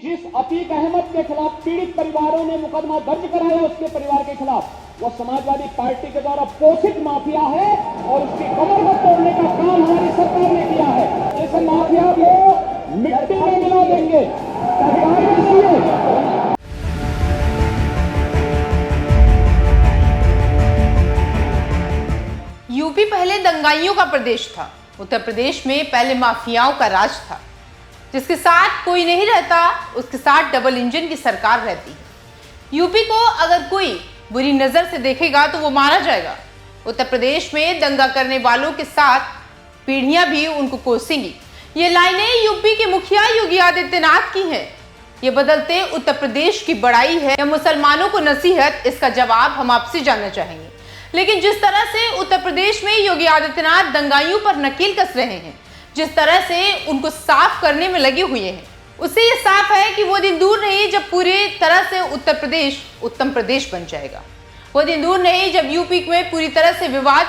जिस अतीक अहमद के खिलाफ पीड़ित परिवारों ने मुकदमा दर्ज कराया उसके परिवार के खिलाफ, वो समाजवादी पार्टी के द्वारा पोषित माफिया है और उसकी कमर को तोड़ने का काम हमारी सरकार ने किया है। इस माफिया को मिट्टी में मिला देंगे। यूपी पहले दंगाइयों का प्रदेश था। उत्तर प्रदेश में पहले माफियाओं का राज था। जिसके साथ कोई नहीं रहता उसके साथ डबल इंजन की सरकार रहती है। यूपी को अगर कोई बुरी नजर से देखेगा तो वो मारा जाएगा। उत्तर प्रदेश में दंगा करने वालों के साथ पीढ़ियां भी उनको कोसेंगी। ये लाइनें यूपी के मुखिया योगी आदित्यनाथ की हैं। ये बदलते उत्तर प्रदेश की बड़ाई है या मुसलमानों को नसीहत, इसका जवाब हम आपसे जानना चाहेंगे। लेकिन जिस तरह से उत्तर प्रदेश में योगी आदित्यनाथ दंगाइयों पर नकेल कस रहे हैं, जिस तरह से उनको साफ करने में लगे हुए हैं, उससे ये साफ है कि वो दिन दूर नहीं जब पूरी तरह से उत्तर प्रदेश उत्तम प्रदेश बन जाएगा। वो दिन दूर नहीं जब यूपी में पूरी तरह से विवाद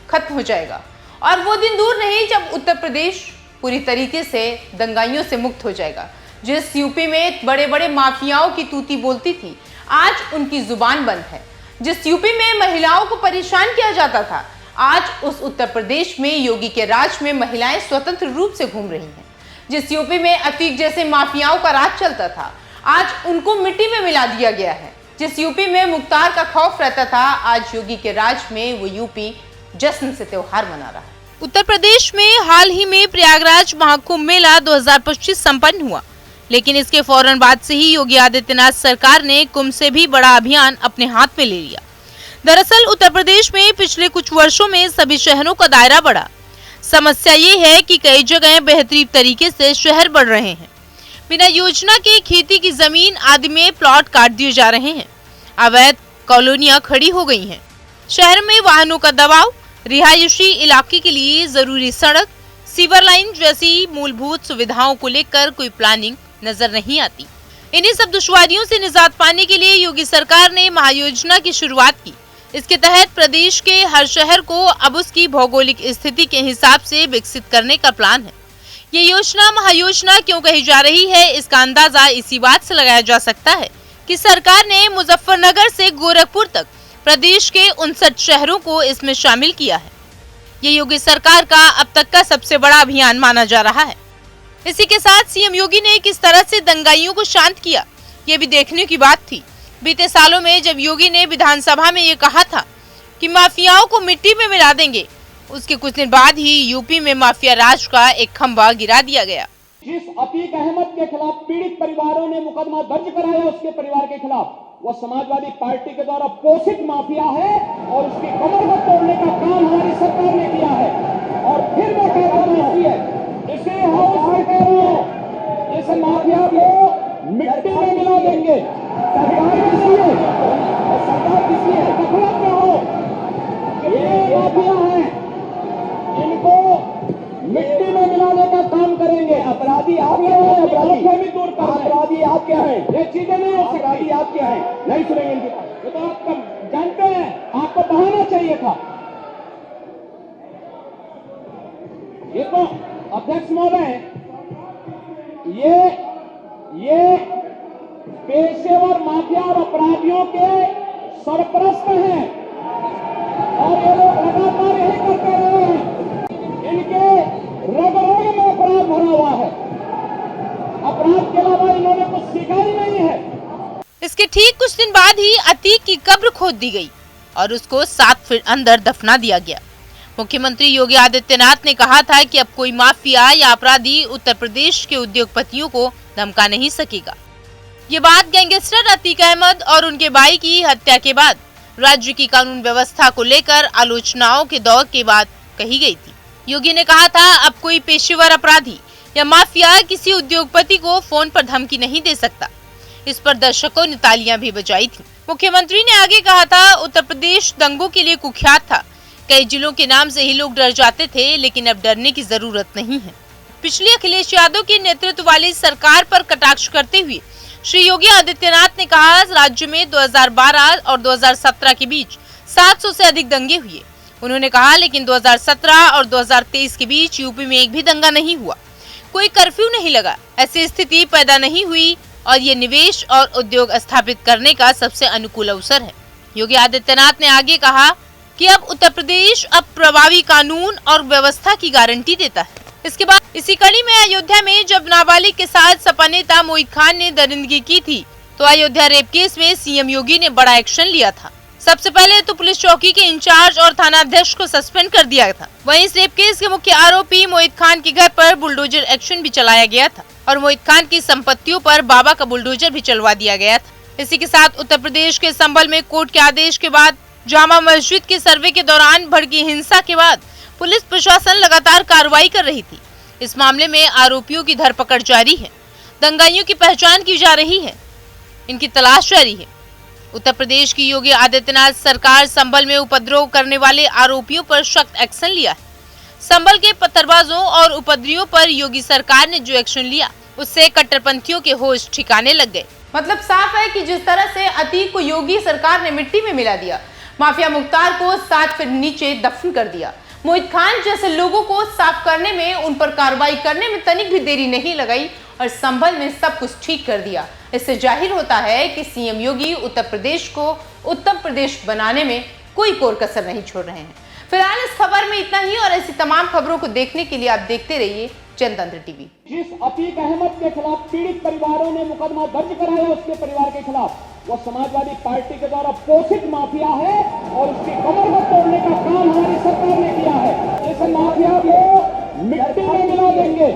खत्म हो जाएगा। और वो दिन दूर नहीं जब उत्तर प्रदेश पूरी तरीके से दंगाइयों से मुक्त हो जाएगा। जिस यूपी में बड़े बड़े माफियाओं की तूती बोलती थी, आज उनकी जुबान बंद है। जिस यूपी में महिलाओं को परेशान किया जाता था, आज उस उत्तर प्रदेश में योगी के राज में महिलाएं स्वतंत्र रूप से घूम रही हैं। जिस यूपी में अतीक जैसे माफियाओं का राज चलता था, आज उनको मिट्टी में मिला दिया गया है। जिस यूपी में मुख्तार का खौफ रहता था, आज योगी के राज में वो यूपी जश्न से त्योहार मना रहा है। उत्तर प्रदेश में हाल ही में प्रयागराज महाकुंभ मेला 2025 संपन्न हुआ, लेकिन इसके फौरन बाद से ही योगी आदित्यनाथ सरकार ने कुंभ से भी बड़ा अभियान अपने हाथ में ले लिया। दरअसल उत्तर प्रदेश में पिछले कुछ वर्षों में सभी शहरों का दायरा बढ़ा। समस्या ये है कि कई जगह बेहतरीन तरीके से शहर बढ़ रहे हैं। बिना योजना के खेती की जमीन आदि में प्लॉट काट दिए जा रहे हैं। अवैध कॉलोनियां खड़ी हो गई हैं। शहर में वाहनों का दबाव, रिहायशी इलाके के लिए जरूरी सड़क, सीवर लाइन जैसी मूलभूत सुविधाओं को लेकर कोई प्लानिंग नजर नहीं आती। इन्हीं सब दुश्वारियों से निजात पाने के लिए योगी सरकार ने महायोजना की शुरुआत की। इसके तहत प्रदेश के हर शहर को अब उसकी भौगोलिक स्थिति के हिसाब से विकसित करने का प्लान है। ये योजना महायोजना क्यों कही जा रही है, इसका अंदाजा इसी बात से लगाया जा सकता है कि सरकार ने मुजफ्फरनगर से गोरखपुर तक प्रदेश के 59 शहरों को इसमें शामिल किया है। ये योगी सरकार का अब तक का सबसे बड़ा अभियान माना जा रहा है। इसी के साथ सीएम योगी ने किस तरह से दंगाइयों को शांत किया, ये भी देखने की बात थी। बीते सालों में जब योगी ने विधानसभा में ये कहा था कि माफियाओं को मिट्टी में मिला देंगे, उसके कुछ दिन बाद ही यूपी में माफिया राज का एक खंभा गिरा दिया गया। जिस अतीक अहमद के खिलाफ पीड़ित परिवारों ने मुकदमा दर्ज कराया उसके परिवार के खिलाफ, वो समाजवादी पार्टी के द्वारा पोषित माफिया है और उसकी कमर को तोड़ने का काम हमारी सरकार ने किया है। और फिर मैं कहता हूं, इसे इस माफिया को मिट्टी में मिला देंगे। सरकार किसी है और सरकार किसी है, गफलत में हो। ये माफिया है, इनको मिट्टी में मिलाने का काम करेंगे। अपराधी आप क्या है? अपराधी दूर का अपराधी आप क्या है? ये चीजें नहीं हो सकती। अपराधी आप क्या है? नहीं सुनेंगे इनकी बात। ये तो आप जानते हैं, आपको बहाना चाहिए था। ये तो अध्यक्ष महोदय, ये पेशेवर माफिया और अपराधियों के सरपरस्त हैं और ये लोग लगातार यही करते रहे हैं। इनके रग रग में अपराध भरा हुआ है। अपराध के अलावा इन्होंने कुछ सीखा ही नहीं है। इसके ठीक कुछ दिन बाद ही अतीक की कब्र खोद दी गई और उसको 7 फीट अंदर दफना दिया गया। मुख्यमंत्री योगी आदित्यनाथ ने कहा था कि अब कोई माफिया या अपराधी उत्तर प्रदेश के उद्योगपतियों को धमका नहीं सकेगा। ये बात गैंगस्टर अतीक अहमद और उनके भाई की हत्या के बाद राज्य की कानून व्यवस्था को लेकर आलोचनाओं के दौर के बाद कही गई थी। योगी ने कहा था अब कोई पेशेवर अपराधी या माफिया किसी उद्योगपति को फोन पर धमकी नहीं दे सकता। इस पर दर्शकों ने तालियां भी बजाई थी। मुख्यमंत्री ने आगे कहा था उत्तर प्रदेश दंगों के लिए कुख्यात था। कई जिलों के नाम से ही लोग डर जाते थे, लेकिन अब डरने की जरूरत नहीं है। पिछली अखिलेश यादव के नेतृत्व वाली सरकार पर कटाक्ष करते हुए श्री योगी आदित्यनाथ ने कहा राज्य में 2012 और 2017 के बीच 700 से अधिक दंगे हुए। उन्होंने कहा लेकिन 2017 और 2023 के बीच यूपी में एक भी दंगा नहीं हुआ, कोई कर्फ्यू नहीं लगा, ऐसी स्थिति पैदा नहीं हुई और ये निवेश और उद्योग स्थापित करने का सबसे अनुकूल अवसर है। योगी आदित्यनाथ ने आगे कहा कि अब उत्तर प्रदेश अब प्रभावी कानून और व्यवस्था की गारंटी देता है। इसके बाद इसी कड़ी में अयोध्या में जब नाबालिग के साथ सपा नेता मोहित खान ने दरिंदगी की थी, तो अयोध्या रेप केस में सीएम योगी ने बड़ा एक्शन लिया था। सबसे पहले तो पुलिस चौकी के इंचार्ज और थानाध्यक्ष को सस्पेंड कर दिया था। वहीं इस रेप केस के मुख्य आरोपी मोहित खान के घर पर बुलडोजर एक्शन भी चलाया गया था और मोहित खान की संपत्तियों पर बाबा का बुलडोजर भी चलवा दिया गया था। इसी के साथ उत्तर प्रदेश के संभल में कोर्ट के आदेश के बाद जामा मस्जिद के सर्वे के दौरान भड़की हिंसा के बाद पुलिस प्रशासन लगातार कार्रवाई कर रही थी। इस मामले में आरोपियों की धरपकड़ जारी है, दंगाइयों की पहचान की जा रही है, इनकी तलाश जारी है। उत्तर प्रदेश की योगी आदित्यनाथ सरकार संभल में उपद्रव करने वाले आरोपियों पर सख्त एक्शन लिया है। संभल के पत्थरबाजों और उपद्रवियों पर योगी सरकार ने जो एक्शन लिया, उससे कट्टरपंथियों के होश ठिकाने लग गए। मतलब साफ है कि जिस तरह से अतीक को योगी सरकार ने मिट्टी में मिला दिया, माफिया मुख्तार को 7 फीट नीचे दफन कर दिया, मोहित खान जैसे लोगों को साफ करने में, उन पर कार्रवाई करने में तनिक भी देरी नहीं लगाई और संभल में सब कुछ ठीक कर दिया। इससे जाहिर होता है कि सीएम योगी उत्तर प्रदेश को उत्तम प्रदेश बनाने में कोई कोर कसर नहीं छोड़ रहे हैं। फिलहाल इस खबर में इतना ही और ऐसी तमाम खबरों को देखने के लिए आप देखते रहिए जनतंत्र टीवी। जिस अतीक अहमद के खिलाफ पीड़ित परिवारों ने मुकदमा दर्ज कराया, उसके परिवार के खिलाफ, वो समाजवादी पार्टी के द्वारा पोषित माफिया है और उसकी कमर को तोड़ने का काम हमारी सरकार ने किया है। इस माफिया को मिट्टी में मिला देंगे।